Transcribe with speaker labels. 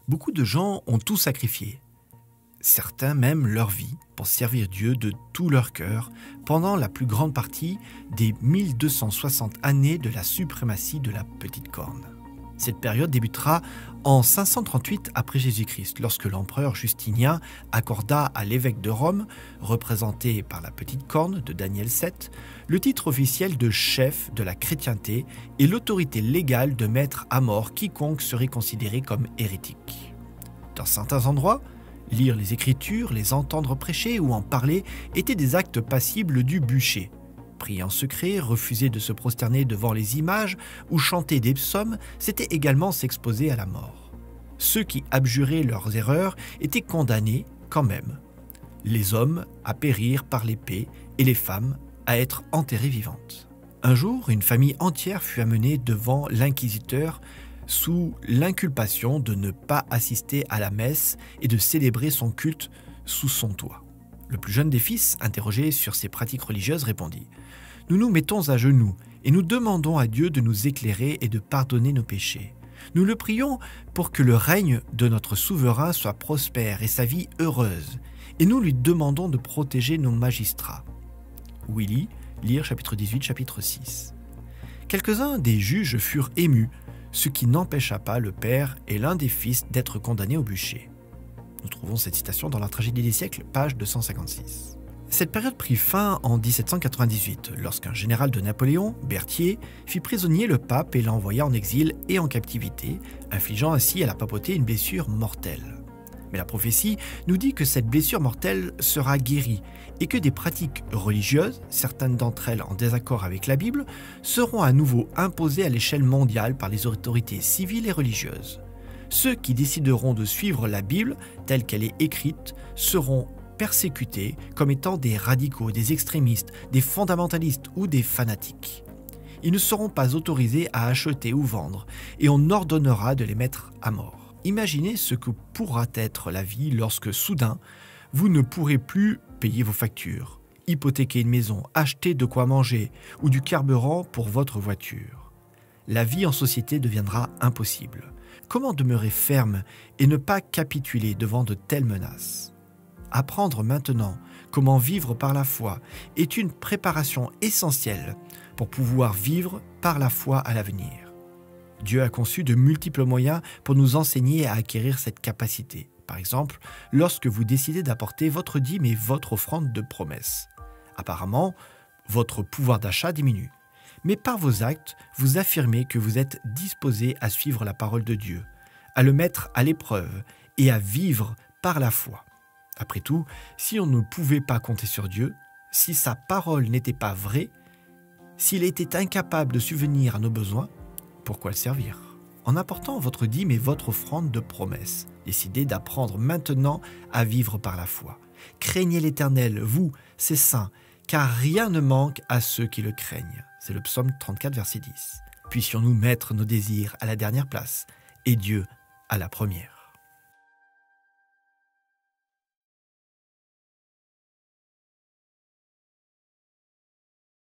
Speaker 1: Beaucoup de gens ont tout sacrifié, certains même leur vie, pour servir Dieu de tout leur cœur pendant la plus grande partie des 1260 années de la suprématie de la petite corne. Cette période débutera en 538 après Jésus-Christ, lorsque l'empereur Justinien accorda à l'évêque de Rome, représenté par la petite corne de Daniel 7, le titre officiel de chef de la chrétienté et l'autorité légale de mettre à mort quiconque serait considéré comme hérétique. Dans certains endroits, lire les Écritures, les entendre prêcher ou en parler étaient des actes passibles du bûcher. Prier en secret, refuser de se prosterner devant les images ou chanter des psaumes, c'était également s'exposer à la mort. Ceux qui abjuraient leurs erreurs étaient condamnés quand même. Les hommes à périr par l'épée et les femmes à être enterrées vivantes. Un jour, une famille entière fut amenée devant l'inquisiteur sous l'inculpation de ne pas assister à la messe et de célébrer son culte sous son toit. Le plus jeune des fils, interrogé sur ses pratiques religieuses, répondit « Nous nous mettons à genoux et nous demandons à Dieu de nous éclairer et de pardonner nos péchés. Nous le prions pour que le règne de notre souverain soit prospère et sa vie heureuse, et nous lui demandons de protéger nos magistrats. » Willy, lire chapitre 18, chapitre 6. Quelques-uns des juges furent émus, ce qui n'empêcha pas le père et l'un des fils d'être condamnés au bûcher. Nous trouvons cette citation dans la Tragédie des siècles, page 256. Cette période prit fin en 1798, lorsqu'un général de Napoléon, Berthier, fit prisonnier le pape et l'envoya en exil et en captivité, infligeant ainsi à la papauté une blessure mortelle. Mais la prophétie nous dit que cette blessure mortelle sera guérie et que des pratiques religieuses, certaines d'entre elles en désaccord avec la Bible, seront à nouveau imposées à l'échelle mondiale par les autorités civiles et religieuses. Ceux qui décideront de suivre la Bible telle qu'elle est écrite seront persécutés comme étant des radicaux, des extrémistes, des fondamentalistes ou des fanatiques. Ils ne seront pas autorisés à acheter ou vendre et on ordonnera de les mettre à mort. Imaginez ce que pourra être la vie lorsque soudain, vous ne pourrez plus payer vos factures, hypothéquer une maison, acheter de quoi manger ou du carburant pour votre voiture. La vie en société deviendra impossible. Comment demeurer ferme et ne pas capituler devant de telles menaces? Apprendre maintenant comment vivre par la foi est une préparation essentielle pour pouvoir vivre par la foi à l'avenir. Dieu a conçu de multiples moyens pour nous enseigner à acquérir cette capacité. Par exemple, lorsque vous décidez d'apporter votre dîme et votre offrande de promesse. Apparemment, votre pouvoir d'achat diminue. Mais par vos actes, vous affirmez que vous êtes disposé à suivre la parole de Dieu, à le mettre à l'épreuve et à vivre par la foi. Après tout, si on ne pouvait pas compter sur Dieu, si sa parole n'était pas vraie, s'il était incapable de subvenir à nos besoins, pourquoi le servir? En apportant votre dîme et votre offrande de promesse, décidez d'apprendre maintenant à vivre par la foi. Craignez l'Éternel, vous, ses saints, car rien ne manque à ceux qui le craignent. C'est le psaume 34, verset 10. Puissions-nous mettre nos désirs à la dernière place et Dieu à la première.